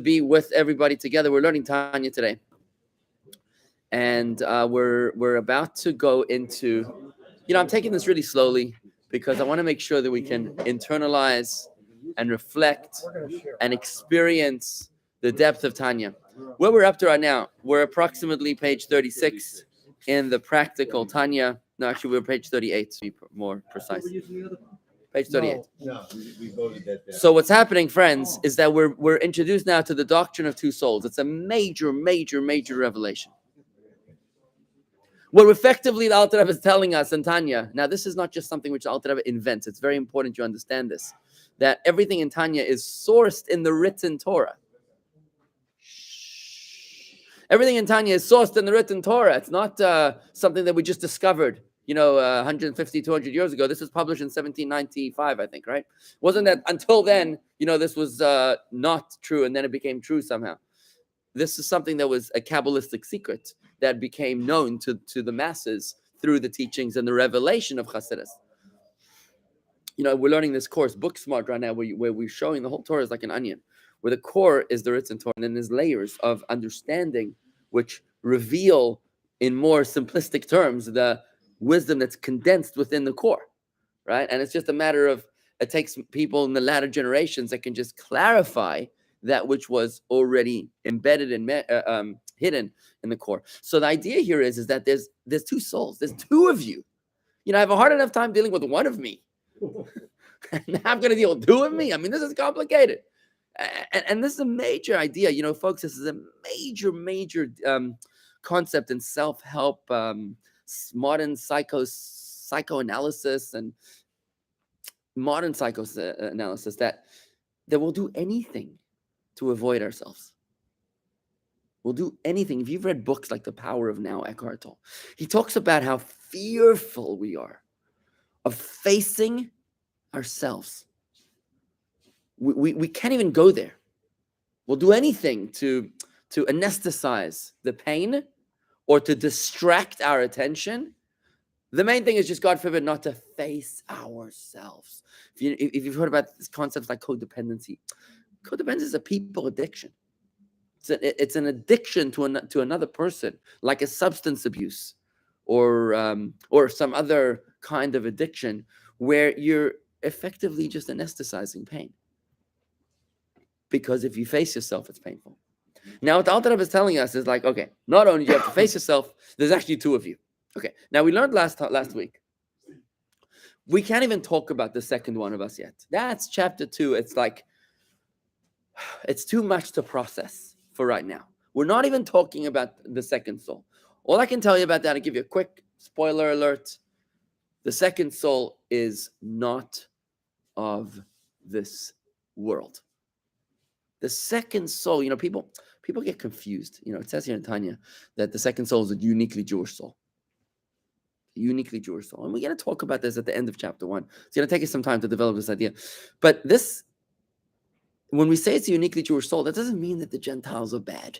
be with everybody together. We're learning Tanya today, and we're about to go into. I'm taking this really slowly because I want to make sure that we can internalize and reflect and experience the depth of Tanya. Where we're up to right now, we're approximately page 36 in the practical Tanya. No, actually, we're page 38 to be more precise. Page 38. No, we voted that down. So what's happening, friends, is that we're introduced now to the doctrine of two souls. It's a major, major, major revelation. What effectively the Alter Rebbe is telling us in Tanya, now this is not just something which the Alter Rebbe invents. It's very important you understand this, that everything in Tanya is sourced in the written Torah. Everything in Tanya is sourced in the written Torah. It's not something that we just discovered, 150, 200 years ago. This was published in 1795, I think, right? Wasn't that until then, this was not true, and then it became true somehow. This is something that was a Kabbalistic secret that became known to the masses through the teachings and the revelation of Chassidus. We're learning this course, Book Smart, right now, where we're showing the whole Torah is like an onion, where the core is the written Torah, and then there's layers of understanding which reveal in more simplistic terms the wisdom that's condensed within the core, right? And it's just a matter of, it takes people in the latter generations that can just clarify that which was already embedded and hidden in the core. So the idea here is that there's two souls. There's two of you. I have a hard enough time dealing with one of me. And now I'm going to deal with two of me. I mean, this is complicated. And this is a major idea. Folks, this is a major, major concept in self-help, modern psychoanalysis and modern psychoanalysis that will do anything to avoid ourselves. We'll do anything. If you've read books like The Power of Now, Eckhart Tolle, he talks about how fearful we are of facing ourselves. We can't even go there. We'll do anything to anesthetize the pain or to distract our attention. The main thing is just, God forbid, not to face ourselves. If you've heard about these concepts like codependency is a people addiction. It's an addiction to another person, like a substance abuse or some other kind of addiction where you're effectively just anesthetizing pain. Because if you face yourself, it's painful. Now, what the Alter Rebbe is telling us is like, okay, not only do you have to face yourself, there's actually two of you. Okay, now we learned last week. We can't even talk about the second one of us yet. That's chapter 2. It's like, it's too much to process for right now. We're not even talking about the second soul. All I can tell you about that, I'll give you a quick spoiler alert. The second soul is not of this world. The second soul, people get confused. It says here in Tanya that the second soul is a uniquely Jewish soul. Uniquely Jewish soul. And we're going to talk about this at the end of chapter 1. It's going to take us some time to develop this idea. But this, when we say it's a uniquely Jewish soul, that doesn't mean that the Gentiles are bad.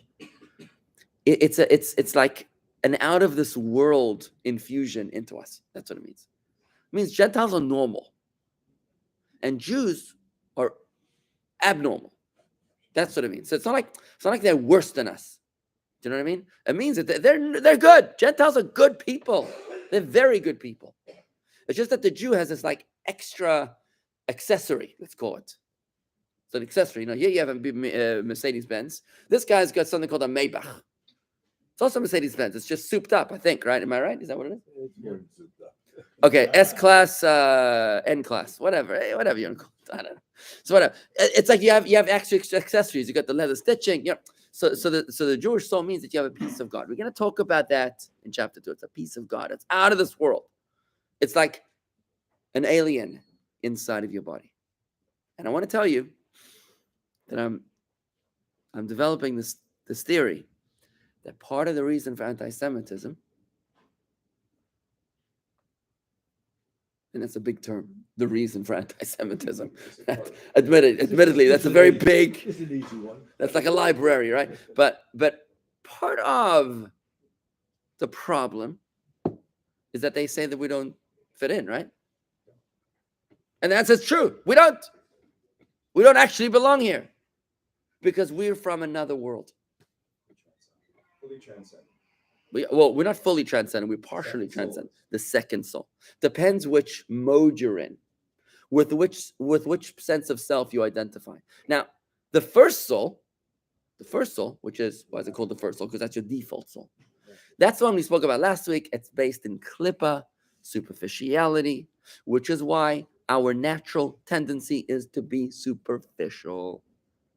It's like an out of this world infusion into us. That's what it means. It means Gentiles are normal. And Jews are abnormal. That's what it means. So it's not like they're worse than us. Do you know what I mean? It means that they're good. Gentiles are good people. They're very good people. It's just that the Jew has this like extra accessory, let's call it. It's an accessory. Here you have a Mercedes-Benz. This guy's got something called a Maybach. It's also Mercedes-Benz. It's just souped up, I think, right? Am I right? Is that what it is? It's more than souped up. Okay, S-Class, N-Class, whatever you want to call it. I don't know. So whatever. It's like you have extra accessories. You got the leather stitching. So the Jewish soul means that you have a piece of God. We're going to talk about that in chapter 2. It's a piece of God. It's out of this world. It's like an alien inside of your body. And I want to tell you that I'm developing this theory that part of the reason for anti-Semitism, and that's a big term, the reason for anti-Semitism. Admittedly, that's a very big, It's an easy one. that's like a library, right? But part of the problem is that they say that we don't fit in, right? And the answer is true. We don't actually belong here. because we're from another world. Fully transcendent. We're not fully transcendent. We're partially Second soul. transcendent. The second soul depends which mode you're in, with which sense of self you identify. Now, the first soul, which is why is it called the first soul? Because that's your default soul. That's the one we spoke about last week. It's based in klippa, superficiality, which is why our natural tendency is to be superficial.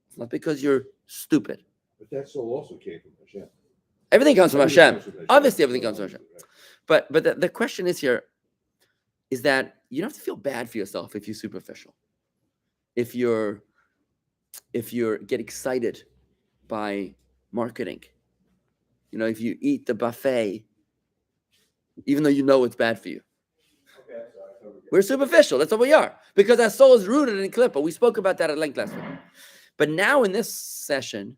It's not because you're stupid. But that soul also came from Hashem. Everything comes from Everything Hashem. comes from Hashem. Obviously, everything comes from Hashem. Right. But the question is here, is that you don't have to feel bad for yourself if you're superficial. If you get excited by marketing, if you eat the buffet, even though you know it's bad for you. Okay. We're superficial. That's what we are. Because our soul is rooted in klippa. We spoke about that at length last week. But now in this session,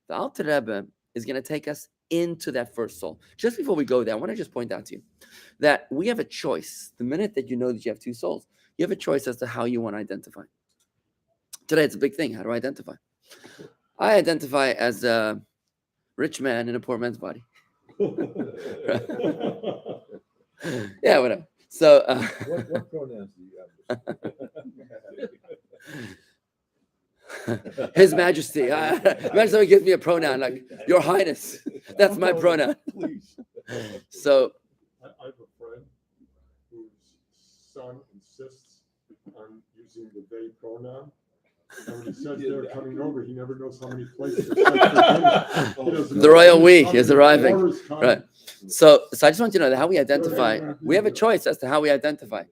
the Alter Rebbe is going to take us into that first soul. Just before we go there, I want to just point out to you that we have a choice. The minute that you know that you have two souls, you have a choice as to how you want to identify. Today, it's a big thing. How do I identify? I identify as a rich man in a poor man's body. Yeah, whatever. So, What pronouns do you have? His Majesty. Imagine somebody gives me a pronoun like Your Highness. That's my pronoun. Please. So, I have a friend whose son insists on using the they pronoun. And when he says they're coming over, he never knows how many plates to set for dinner. He doesn't The know royal who's we coming, is arriving. who's coming. Right. So I just want you to know that how we identify, we have a choice as to how we identify.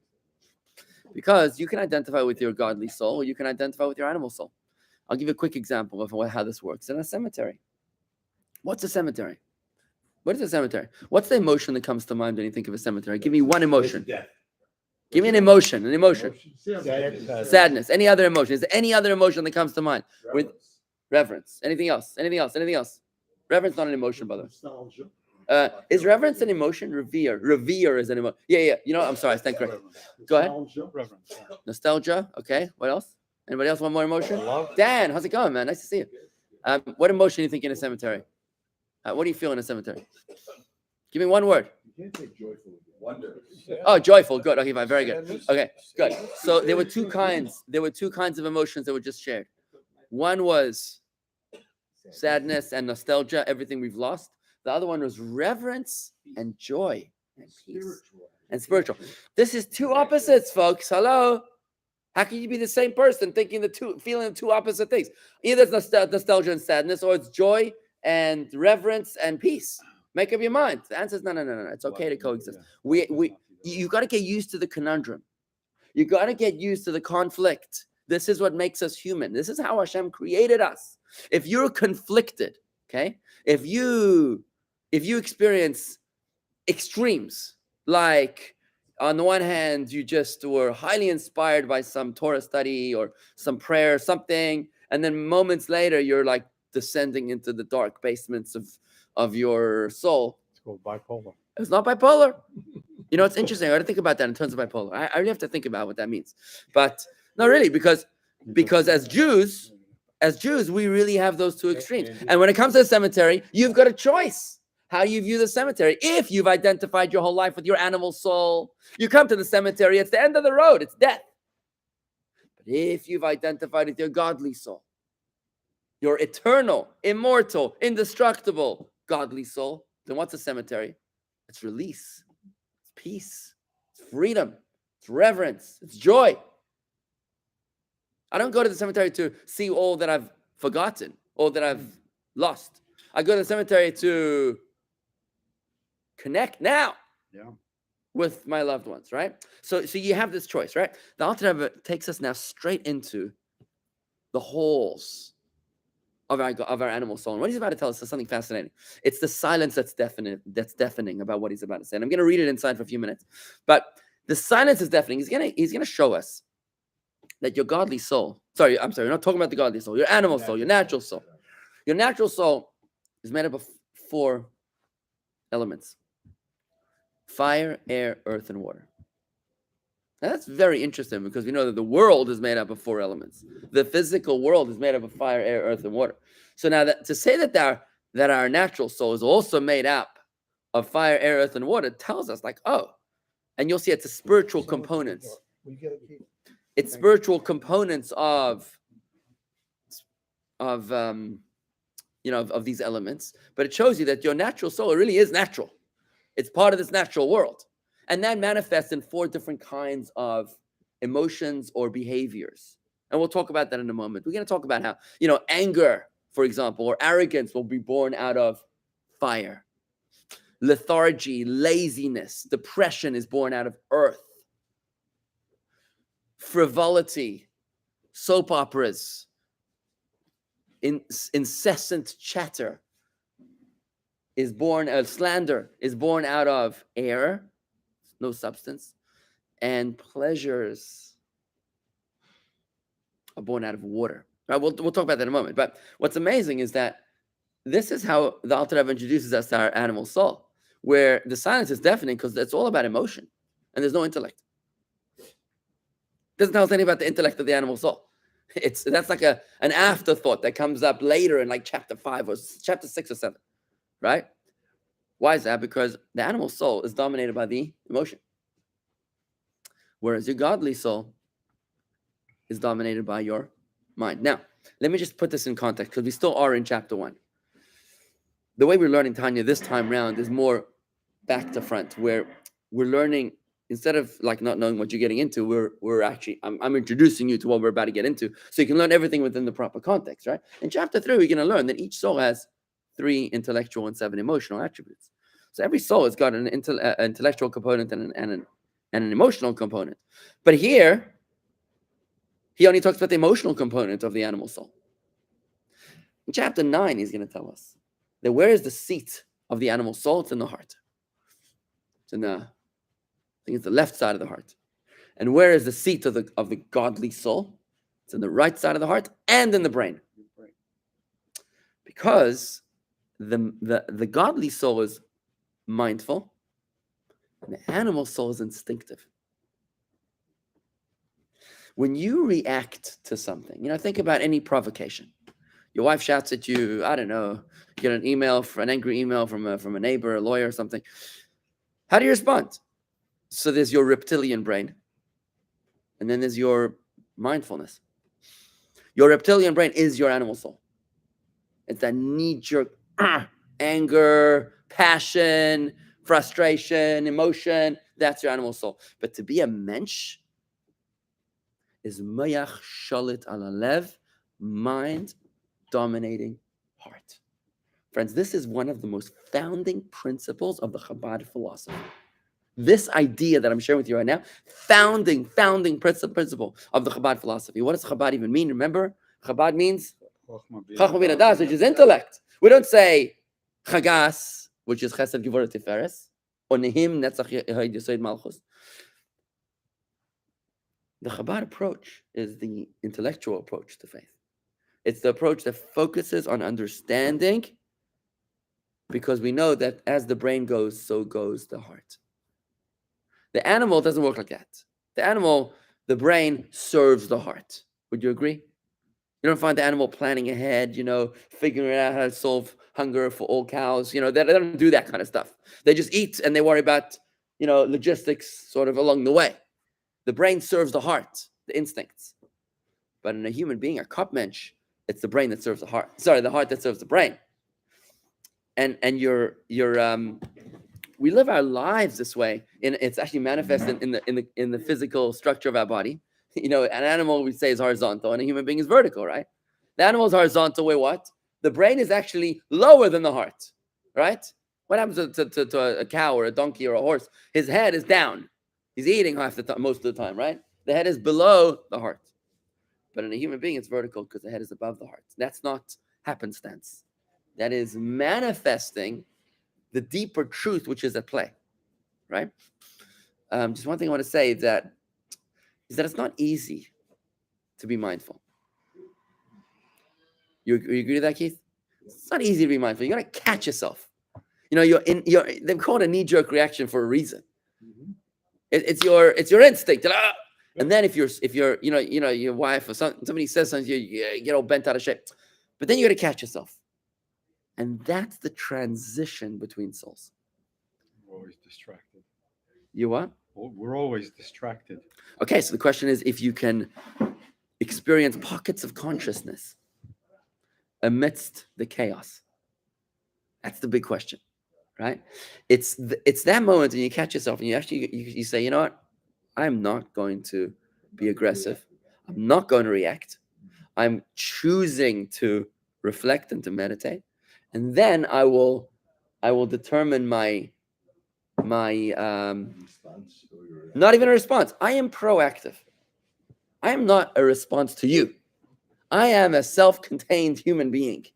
Because you can identify with your godly soul, or you can identify with your animal soul. I'll give you a quick example of how this works. In a cemetery. What's a cemetery? What is a cemetery? What's the emotion that comes to mind when you think of a cemetery? Give me one emotion. Death. Give me an emotion. An emotion. Sadness. Sadness. Any other emotion? Is there any other emotion that comes to mind? With Reverence. reverence. Anything else? Anything else? Anything else? Reverence not an emotion, brother. Nostalgia. Is reverence an emotion? Revere is an emotion. Yeah. I'm sorry. I stand correct. Go ahead. Nostalgia. Reverence. Nostalgia. Okay. What else? Anybody else want more emotion? Love. Dan, how's it going, man? Nice to see you. What emotion do you think in a cemetery? What do you feel in a cemetery? Give me one word. You can't say joyful. Wonder. Oh, joyful. Good. Okay, fine. Very good. Okay, good. So there were two kinds. There were two kinds of emotions that were just shared. One was sadness and nostalgia, everything we've lost. The other one was reverence and joy and peace and spiritual. This is two opposites, folks. Hello. How can you be the same person feeling the two opposite things? Either it's nostalgia and sadness, or it's joy and reverence and peace. Make up your mind. The answer is no. It's okay to coexist. You got to get used to the conundrum. You got to get used to the conflict. This is what makes us human. This is how Hashem created us. If you're conflicted, okay, if you experience extremes, like on the one hand, you just were highly inspired by some Torah study or some prayer, something, and then moments later, you're like descending into the dark basements of your soul. It's called bipolar. It's not bipolar. It's interesting. I got to think about that in terms of bipolar. I really have to think about what that means. But not really, because as Jews, we really have those two extremes. And when it comes to the cemetery, you've got a choice how you view the cemetery. If you've identified your whole life with your animal soul, you come to the cemetery, it's the end of the road, it's death. But if you've identified with your godly soul, your eternal, immortal, indestructible, godly soul, then what's a cemetery? It's release, it's peace, it's freedom, it's reverence, it's joy. I don't go to the cemetery to see all that I've forgotten, all that I've lost. I go to the cemetery to connect now with my loved ones, right? So you have this choice, right? The Alter Rebbe takes us now straight into the holes of our animal soul. And what he's about to tell us is something fascinating. It's the silence that's deafening about what he's about to say. And I'm going to read it inside for a few minutes. But the silence is deafening. He's going to show us that your godly soul, we're not talking about the godly soul, your animal soul, your natural soul. Your natural soul is made up of 4 elements: fire, air, earth, and water. Now, that's very interesting because we know that the world is made up of 4 elements. The physical world is made up of fire, air, earth, and water. So now to say that our natural soul is also made up of fire, air, earth, and water tells us like, oh, and you'll see it's a spiritual components. It's spiritual components of these elements, but it shows you that your natural soul really is natural. It's part of this natural world. And that manifests in 4 different kinds of emotions or behaviors. And we'll talk about that in a moment. We're going to talk about how, anger, for example, or arrogance will be born out of fire. Lethargy, laziness, depression is born out of earth. Frivolity, soap operas, incessant chatter is born, slander is born out of air, no substance, and pleasures are born out of water. Right? We'll talk about that in a moment. But what's amazing is that this is how the Alter Rebbe introduces us to our animal soul, where the silence is deafening because it's all about emotion and there's no intellect. Doesn't tell us anything about the intellect of the animal soul. That's like an afterthought that comes up later in like chapter 5 or chapter 6 or 7, right? Why is that? Because the animal soul is dominated by the emotion, whereas your godly soul is dominated by your mind. Now, let me just put this in context because we still are in chapter 1. The way we're learning Tanya this time round is more back to front, where we're learning. Instead of like not knowing what you're getting into, we're actually, I'm introducing you to what we're about to get into so you can learn everything within the proper context, right? In chapter 3, we're going to learn that each soul has 3 intellectual and 7 emotional attributes. So every soul has got an intellectual component and an emotional component. But here, he only talks about the emotional component of the animal soul. In chapter 9, he's going to tell us that where is the seat of the animal soul? It's in the heart. It's in the I think it's the left side of the heart. And where is the seat of the godly soul? It's in the right side of the heart and in the brain. Because the godly soul is mindful and the animal soul is instinctive. When you react to something, think about any provocation. Your wife shouts at you, I don't know, you get an angry email from a neighbor, a lawyer or something. How do you respond? So there's your reptilian brain, and then there's your mindfulness. Your reptilian brain is your animal soul. It's that knee-jerk anger, passion, frustration, emotion. That's your animal soul. But to be a mensch is mayach shalit ala lev, mind dominating heart. Friends, this is one of the most founding principles of the Chabad philosophy. This idea that I'm sharing with you right now, founding principle of the Chabad philosophy. What does Chabad even mean? Remember, Chabad means Chachma Bina Das, which is intellect. We don't say Chagas, which is Chesed Gevurah Tiferes, or Nehim Netzach Yesod Malchus. The Chabad approach is the intellectual approach to faith. It's the approach that focuses on understanding, because we know that as the brain goes, so goes the heart. The animal doesn't work like that. The brain serves the heart. Would you agree? You don't find the animal planning ahead, figuring out how to solve hunger for all cows. They don't do that kind of stuff. They just eat and they worry about, logistics sort of along the way. The brain serves the heart, the instincts. But in a human being, a kopmensch, it's the brain that serves the heart. Sorry, the heart that serves the brain. And we live our lives this way. It's actually manifested in the physical structure of our body. An animal we say is horizontal, and a human being is vertical, right? The animal is horizontal. Where what? The brain is actually lower than the heart, right? What happens to a cow or a donkey or a horse? His head is down. He's eating half the time, most of the time, right? The head is below the heart. But in a human being, it's vertical because the head is above the heart. That's not happenstance. That is manifesting the deeper truth which is at play, right? Just one thing I want to say is that it's not easy to be mindful. You agree with that, Keith? It's not easy to be mindful. You got to catch yourself. They call it a knee-jerk reaction for a reason. It's your instinct. And then if you're your wife or somebody says something, you get all bent out of shape. But then you got to catch yourself. And that's the transition between souls. We're always distracted. You what? We're always distracted. Okay, so the question is if you can experience pockets of consciousness amidst the chaos. That's the big question, right? It's that moment when you catch yourself and you actually you say, you know what? I'm not going to be aggressive. I'm not going to react. I'm choosing to reflect and to meditate. And then I will determine my Response or your- not even a response. I am proactive. I am not a response to you. I am a self-contained human being.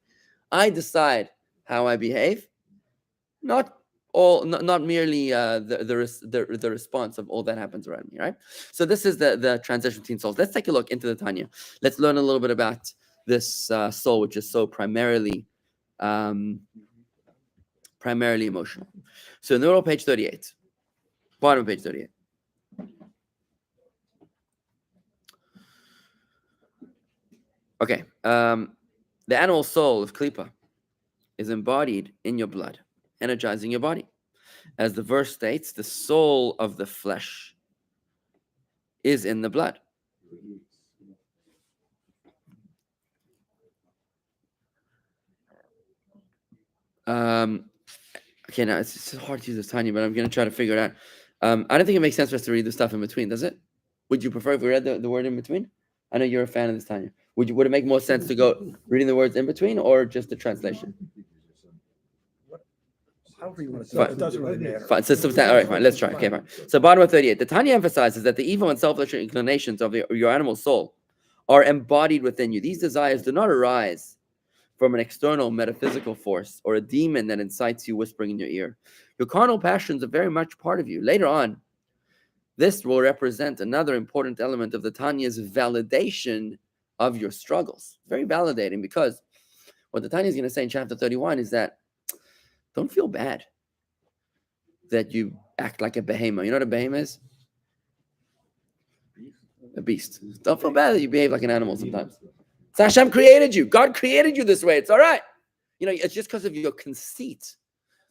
I decide how I behave, not merely the response of all that happens around me, right? So this is the transition between souls. Let's take a look into the Tanya. Let's learn a little bit about this soul, which is so primarily emotional. So in the middle of page 38, bottom of page 38. Okay, the animal soul of Klippa is embodied in your blood, energizing your body. As the verse states, the soul of the flesh is in the blood. Okay, now it's hard to use this Tanya, but I'm going to try to figure it out. I don't think it makes sense for us to read the stuff in between, does it? Would you prefer if we read the word in between? I know you're a fan of this Tanya. Would it make more sense to go reading the words in between or just the translation? However you want to do it. It doesn't really matter. Fine. So, all right, fine. Let's try. Okay, fine. So, bottom of 38. The Tanya emphasizes that the evil and selfish inclinations of your animal soul are embodied within you. These desires do not arise from an external metaphysical force or a demon that incites you whispering in your ear. Your carnal passions are very much part of you. Later on, this will represent another important element of the Tanya's validation of your struggles. Very validating, because what the Tanya is going to say in chapter 31 is that don't feel bad that you act like a behemoth. You know what a behemoth is? A beast. Don't feel bad that you behave like an animal sometimes. So Hashem created you. God created you this way. It's all right. It's just because of your conceit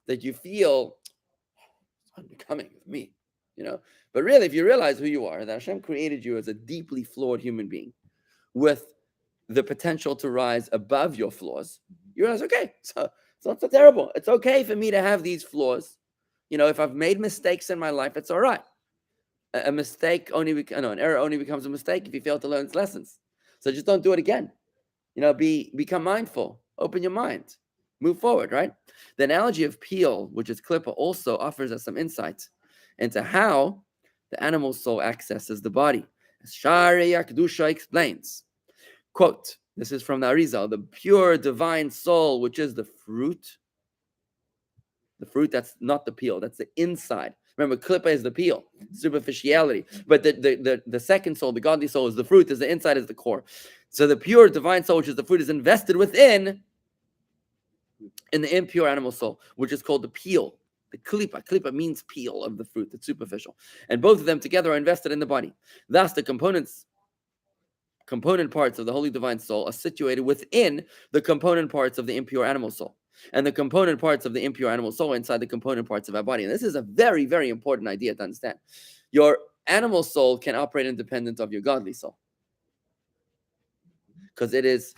that you feel it's unbecoming of me. But really, if you realize who you are, that Hashem created you as a deeply flawed human being with the potential to rise above your flaws, you realize, okay, so it's not so terrible. It's okay for me to have these flaws. If I've made mistakes in my life, it's all right. An error only becomes a mistake if you fail to learn its lessons. So just don't do it again. Become mindful. Open your mind. Move forward, right? The analogy of peel, which is Klippa, also offers us some insight into how the animal soul accesses the body. As Shari Yakdusha explains, quote, this is from the Arizal, the pure divine soul, which is the fruit. The fruit, that's not the peel, that's the inside. Remember, Klippa is the peel, superficiality. But the second soul, the godly soul, is the fruit, is the inside, is the core. So the pure divine soul, which is the fruit, is invested within in the impure animal soul, which is called the peel. The Klippa. Klippa means peel of the fruit, it's superficial. And both of them together are invested in the body. Thus, the component parts of the holy divine soul are situated within the component parts of the impure animal soul. And the component parts of the impure animal soul inside the component parts of our body. And this is a very, very important idea to understand. Your animal soul can operate independent of your godly soul, because it is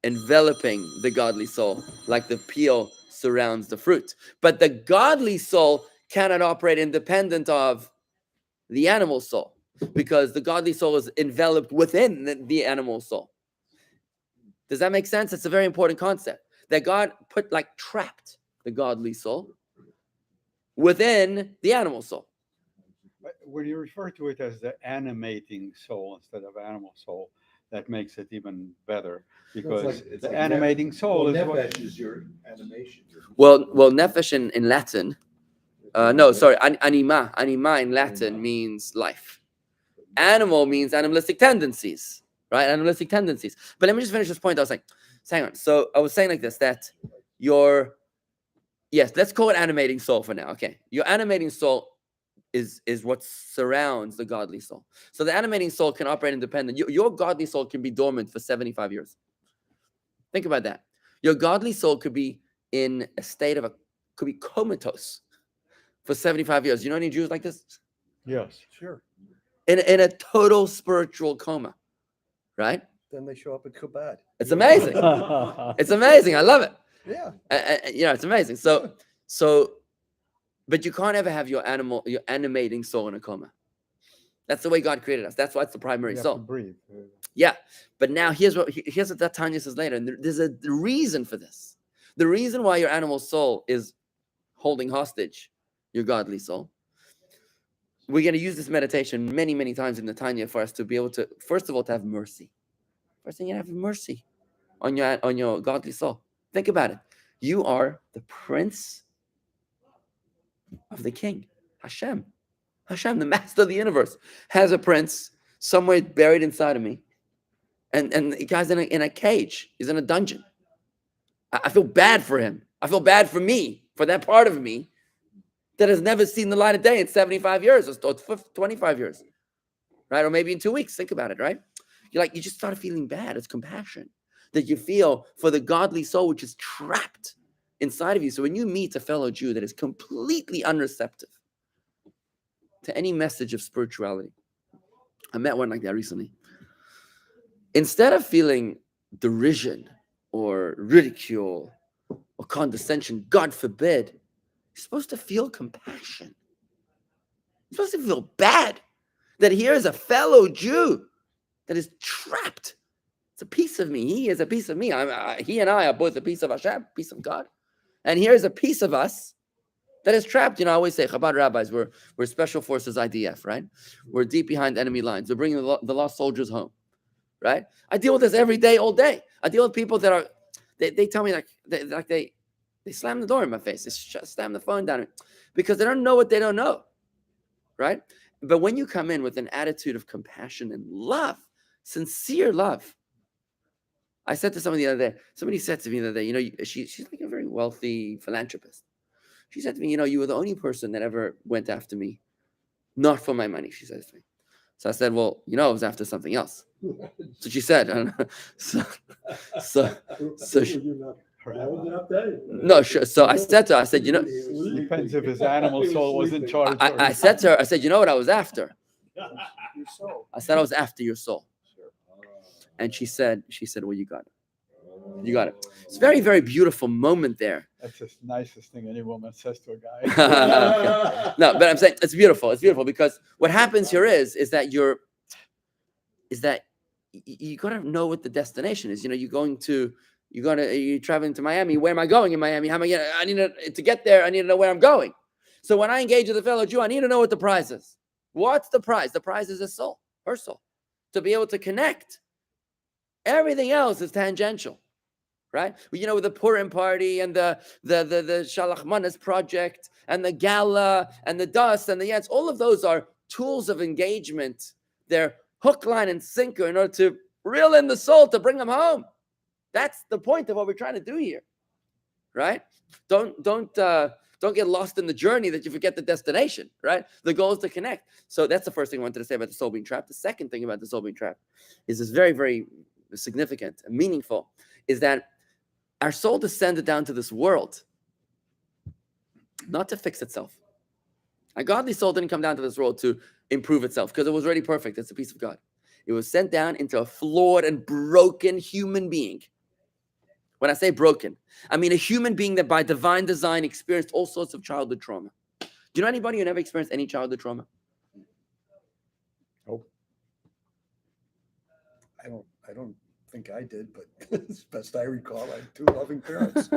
enveloping the godly soul like the peel surrounds the fruit. But the godly soul cannot operate independent of the animal soul, because the godly soul is enveloped within the animal soul. Does that make sense? It's a very important concept. That God trapped the godly soul within the animal soul. When you refer to it as the animating soul instead of animal soul, that makes it even better, because It's the like animating soul is what. nefesh is your animation. Well, nefesh in Latin. Anima. Anima in Latin means life. Animal means animalistic tendencies, right? Animalistic tendencies. But let me just finish this point. I was like, hang on. So I was saying like this, that let's call it animating soul for now. Okay. Your animating soul is what surrounds the godly soul. So the animating soul can operate independent. Your godly soul can be dormant for 75 years. Think about that. Your godly soul could be in a state of could be comatose for 75 years. You know any Jews like this? Yes. Sure. In a total spiritual coma, right? Then they show up at Chabad. It's amazing. It's amazing. I love it. Yeah. It's amazing. So, but you can't ever have your animating soul in a coma. That's the way God created us. That's why it's the primary You have soul. to breathe. Yeah. But now here's what that Tanya says later. And there's a reason for this. The reason why your animal soul is holding hostage your godly soul. We're going to use this meditation many, many times in the Tanya for us to be able to, first of all, to have mercy. First thing, you have mercy on your godly soul. Think about it. You are the prince of the king. Hashem, the master of the universe, has a prince somewhere buried inside of me. And the guy's in a cage. He's in a dungeon. I feel bad for him. I feel bad for me, for that part of me that has never seen the light of day in 75 years or 25 years, right? Or maybe in 2 weeks. Think about it, right? You just start feeling bad. It's compassion that you feel for the godly soul, which is trapped inside of you. So when you meet a fellow Jew that is completely unreceptive to any message of spirituality, I met one like that recently. Instead of feeling derision or ridicule or condescension, God forbid, you're supposed to feel compassion. You're supposed to feel bad that here is a fellow Jew that is trapped. It's a piece of me. He is a piece of me. He and I are both a piece of Hashem, a piece of God. And here's a piece of us that is trapped. I always say, Chabad rabbis, we're Special Forces IDF, right? We're deep behind enemy lines. We're bringing the lost soldiers home, right? I deal with this every day, all day. I deal with people that they tell me they slam the door in my face. They slam the phone down because they don't know what they don't know, right? But when you come in with an attitude of compassion and love, sincere love. I said to somebody the other day, somebody said to me the other day, she's like a very wealthy philanthropist. She said to me, you were the only person that ever went after me, not for my money, she says to me. So I said, well, I was after something else. So she said, no, sure. So I said to her, I said, Depends if his animal soul was in charge. I said to her, I said, you know what I was after? Your soul. I said I was after your soul. And she said, well, you got it. You got it. It's a very, very beautiful moment there. That's the nicest thing any woman says to a guy. No, but I'm saying it's beautiful. It's beautiful because what happens here is that you got to know what the destination is. You're traveling to Miami. Where am I going in Miami? How am I to get there? I need to know where I'm going. So when I engage with a fellow Jew, I need to know what the prize is. What's the prize? The prize is his soul, her soul, to be able to connect. Everything else is tangential, right? With the Purim party and the Shalach Manas project and the gala and the dust and the yets, all of those are tools of engagement. They're hook, line, and sinker in order to reel in the soul to bring them home. That's the point of what we're trying to do here, right? Don't get lost in the journey that you forget the destination, right? The goal is to connect. So that's the first thing I wanted to say about the soul being trapped. The second thing about the soul being trapped is this very, very significant and meaningful, is that our soul descended down to this world not to fix itself. Our godly soul didn't come down to this world to improve itself because it was already perfect. It's a piece of God. It was sent down into a flawed and broken human being. When I say broken, I mean a human being that by divine design experienced all sorts of childhood trauma. Do you know anybody who never experienced any childhood trauma? Oh. I don't think I did, but as best I recall, I had two loving parents.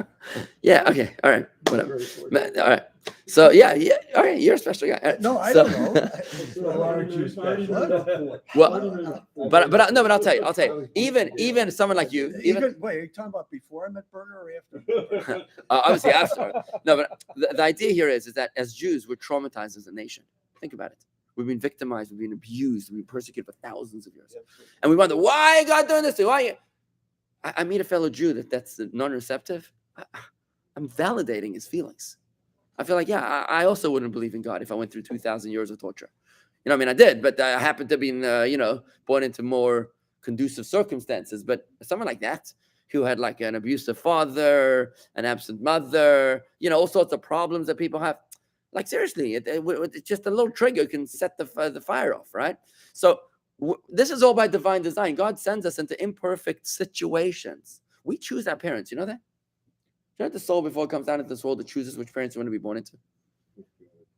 Yeah, okay, all right, whatever. All right. So yeah, all right, you're a special guy. Right. No, I So- don't know. Well, but I'll tell you. Even someone like you, Wait, are you talking about before I met Berger or after? obviously after. No, but the idea here is that as Jews, we're traumatized as a nation. Think about it. We've been victimized, we've been abused, we've been persecuted for thousands of years. And we wonder, why are God doing this? Why? I meet a fellow Jew that's non-receptive. I'm validating his feelings. I feel like, yeah, I also wouldn't believe in God if I went through 2,000 years of torture. You know, I mean, I did, but I happened to be, born into more conducive circumstances. But someone like that, who had like an abusive father, an absent mother, all sorts of problems that people have. Like seriously, it's just a little trigger can set the fire off, right? So this is all by divine design. God sends us into imperfect situations. We choose our parents. You know that? You know the soul before it comes down into this world, it chooses which parents you want to be born into.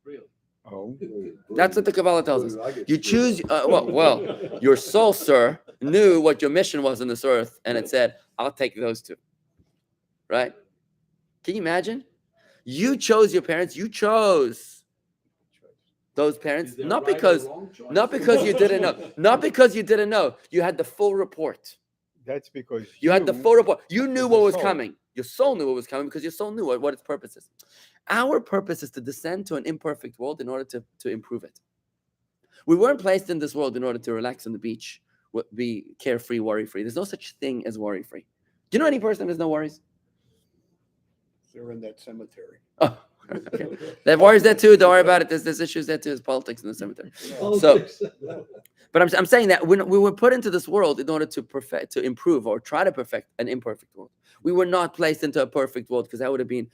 Really? Oh, That's what the Kabbalah tells us. You choose. Well, your soul, sir, knew what your mission was on this earth, and it said, "I'll take those two." Right? Can you imagine? You chose your parents. You chose those parents, not because you didn't know, not because you didn't know. You had the full report. that's because You had the full report. You knew is what the was soul. coming. Your soul knew what was coming because your soul knew what its purpose is. Our purpose is to descend to an imperfect world in order to improve it. We weren't placed in this world in order to relax on the beach, be carefree, worry-free. There's no such thing as worry-free. Do you know any person that has no worries? They're in that cemetery. Oh, okay. They have worries there too. Don't worry about it. There's issues there too. There's politics in the cemetery. So, but I'm saying that we were put into this world in order to improve or try to perfect an imperfect world. We were not placed into a perfect world because that would have been,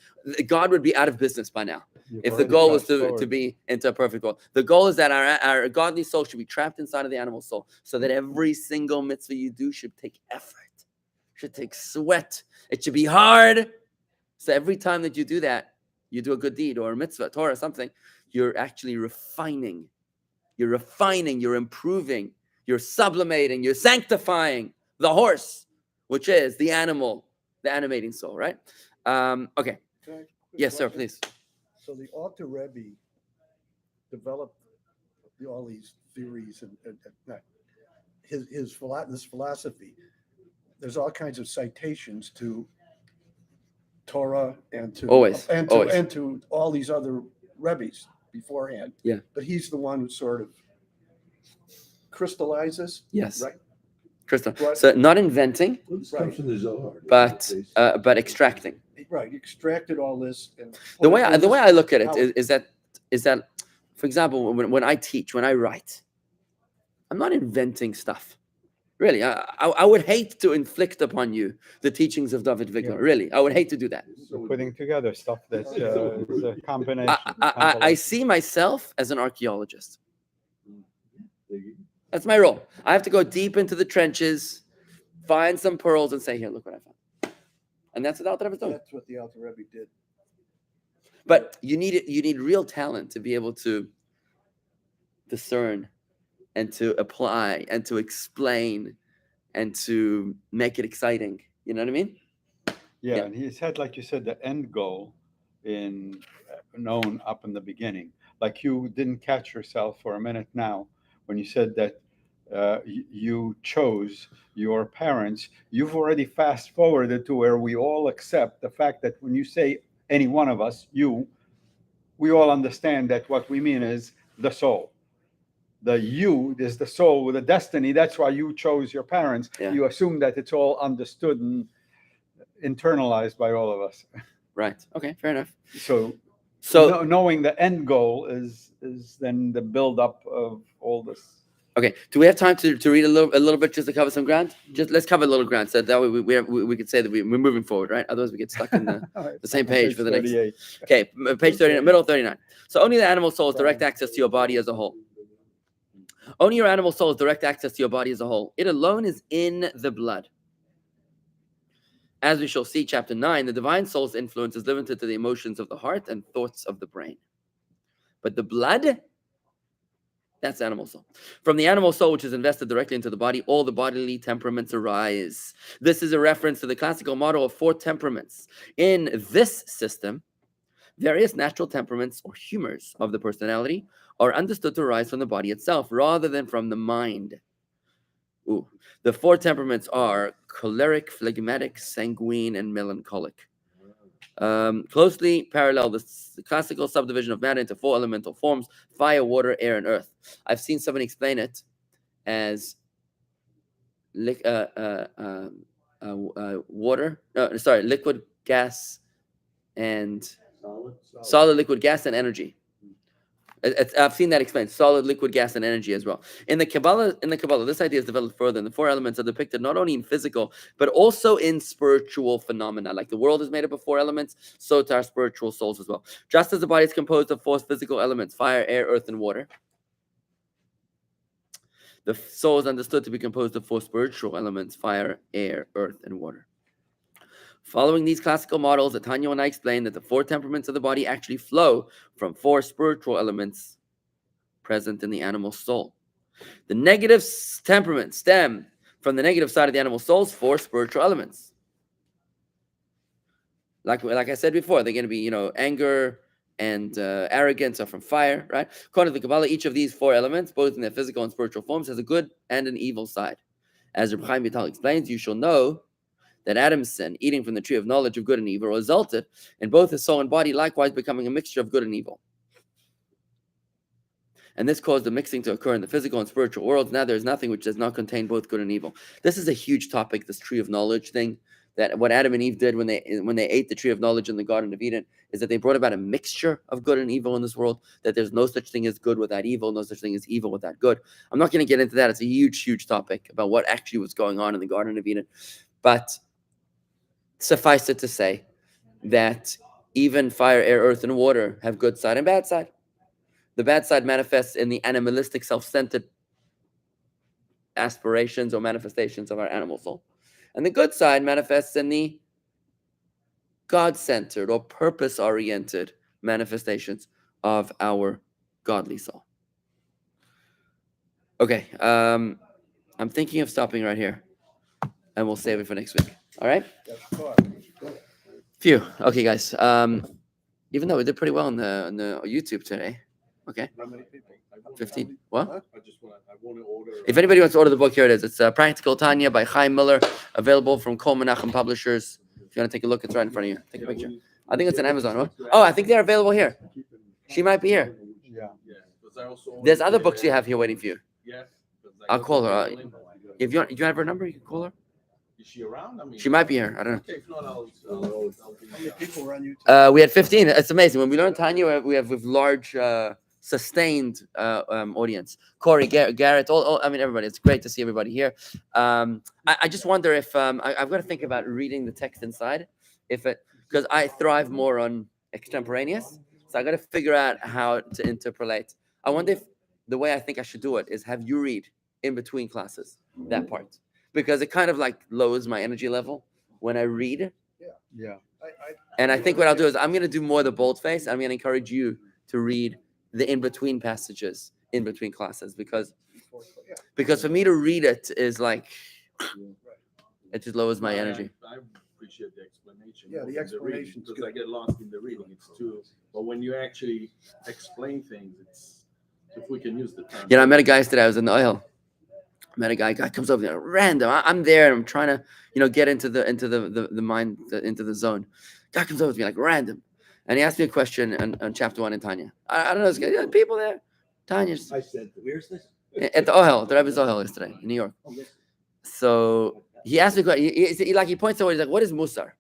God would be out of business by now. You've If the already goal was fast to forwarded. be into a perfect world. The goal is that our godly soul should be trapped inside of the animal soul, so that every single mitzvah you do should take effort, should take sweat. It should be hard. So every time that you do that, you do a good deed or a mitzvah, Torah, something, you're actually refining. You're refining, you're improving, you're sublimating, you're sanctifying the horse, which is the animal, the animating soul, right? Okay. Can I ask a quick Yes, sir, question? please. So the Alter Rebbe developed all these theories and this philosophy. There's all kinds of citations to Torah and to Always. and to all these other Rebbes beforehand. Yeah. But he's the one who sort of crystallizes. Yes. Right. Crystal. Right. So not inventing, This comes from the Zohar. but extracting. Right. He extracted all this. And The way I look at it How- is that, for example, when I teach, when I write, I'm not inventing stuff. Really, I would hate to inflict upon you the teachings of Dovid Vigler. Yeah. Really, I would hate to do that. We're putting together stuff that is a combination. I compilation. see myself as an archaeologist. That's my role. I have to go deep into the trenches, find some pearls, and say, "Here, look what I found." And that's what Alter Rebbe is doing. That's what the Alter Rebbe did. But you need real talent to be able to discern and to apply and to explain and to make it exciting. You know what I mean? Yeah, Yeah. and he said, like you said, the end goal in known up in the beginning. Like you didn't catch yourself for a minute now when you said that you chose your parents. You've already fast forwarded to where we all accept the fact that when you say any one of us, we all understand that what we mean is the soul. The you is the soul with a destiny. That's why you chose your parents. Yeah. You assume that it's all understood and internalized by all of us. Right. Okay. Fair enough. So knowing the end goal is then the buildup of all this. Okay. Do we have time to read a little bit just to cover some ground? Just let's cover a little ground, so that way we could say that we're moving forward, right? Otherwise, we get stuck in the same page for the next. 38. Okay, page 39, middle of 39. So only the animal soul has direct access to your body as a whole. Only your animal soul has direct access to your body as a whole. It alone is in the blood. As we shall see, chapter 9, the divine soul's influence is limited to the emotions of the heart and thoughts of the brain. But the blood, that's animal soul. From the animal soul, which is invested directly into the body, all the bodily temperaments arise. This is a reference to the classical model of 4 temperaments. In this system, various natural temperaments or humors of the personality are understood to arise from the body itself rather than from the mind. The 4 temperaments are choleric, phlegmatic, sanguine, and melancholic. Closely parallel the classical subdivision of matter into 4 elemental forms: fire, water, air, and earth. I've seen someone explain it as liquid, gas, and Solid, liquid, gas, and energy. I've seen that explained. Solid, liquid, gas, and energy as well. In the Kabbalah, this idea is developed further, and the four elements are depicted not only in physical but also in spiritual phenomena. Like the world is made up of four elements, so to our spiritual souls as well. Just as the body is composed of four physical elements: fire, air, earth, and water. The soul is understood to be composed of four spiritual elements: fire, air, earth, and water. Following these classical models, the Tanya and I explained that the four temperaments of the body actually flow from four spiritual elements present in the animal soul. The negative temperaments stem from the negative side of the animal soul's four spiritual elements. Like I said before, they're going to be, anger and arrogance are from fire, right? According to the Kabbalah, each of these four elements, both in their physical and spiritual forms, has a good and an evil side. As Rabbi Vigler explains, you shall know that Adam's sin, eating from the tree of knowledge of good and evil, resulted in both his soul and body likewise becoming a mixture of good and evil. And this caused the mixing to occur in the physical and spiritual worlds. Now there is nothing which does not contain both good and evil. This is a huge topic, this tree of knowledge thing, that what Adam and Eve did when they ate the tree of knowledge in the Garden of Eden is that they brought about a mixture of good and evil in this world, that there's no such thing as good without evil, no such thing as evil without good. I'm not going to get into that. It's a huge, huge topic about what actually was going on in the Garden of Eden. But suffice it to say that even fire, air, earth, and water have good side and bad side. The bad side manifests in the animalistic, self-centered aspirations or manifestations of our animal soul. And the good side manifests in the God-centered or purpose-oriented manifestations of our godly soul. Okay, I'm thinking of stopping right here, and we'll save it for next week. All right? Phew. Okay, guys. Even though we did pretty well on the YouTube today. Okay. How many people? 15. What? I want to order. If anybody wants to order the book, here it is. It's Practical Tanya by Chaim Miller, available from Kol Menachem Publishers. If you want to take a look, it's right in front of you. Take a picture. I think it's on Amazon. What? Oh, I think they're available here. She might be here. Yeah. There's other books you have here waiting for you. Yes. I'll call her. If you have her number, you can call her. Is she around? I mean, She might be here. I don't know. okay, if not, I'll How many people were on YouTube? We had 15. It's amazing. When we learn Tanya, we have with large, sustained audience. Corey, Garrett, everybody. It's great to see everybody here. I just wonder if I've got to think about reading the text inside, because I thrive more on extemporaneous. So I got to figure out how to interpolate. I wonder if the way I think I should do it is have you read in between classes that part, because it kind of like lowers my energy level when I read. Yeah. And I think what I'll do is I'm going to do more the boldface. I'm going to encourage you to read the in-between passages in between classes, because for me to read it is like, it just lowers my energy. I appreciate the explanation. Yeah, the more than explanation's because good. I get lost in the reading. It's too. But when you actually explain things, it's if we can use the term. I met a guy yesterday. I was in the oil. Met a guy comes over there random. I'm there and I'm trying to, get into the mind, into the zone. Guy comes over to me like random. And he asked me a question on chapter 1 in Tanya. I don't know this guy. Yeah, people there. Tanya's I said, where's this? at the Ohel, the Rebbe's Ohel yesterday in New York. So he asked me a question. He points out, he's like, what is Musar?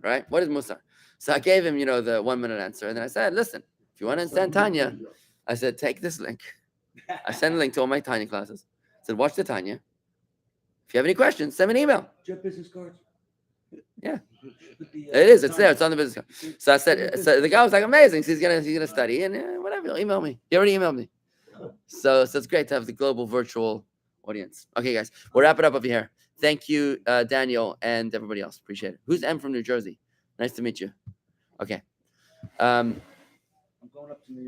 Right? What is Musar? So I gave him, the 1 minute answer. And then I said, listen, if you want to understand Tanya, I said, take this link. I sent a link to all my Tanya classes. I said, watch the Tanya. If you have any questions, send me an email. Do you have business cards? Yeah. It is. It's there. It's on the business card. So I said, so the guy was like, amazing. So he's gonna study and whatever. He'll email me. He already emailed me. So it's great to have the global virtual audience. Okay, guys, we'll wrap it up over here. Thank you, Daniel, and everybody else. Appreciate it. Who's M from New Jersey? Nice to meet you. Okay. I'm going up to New York.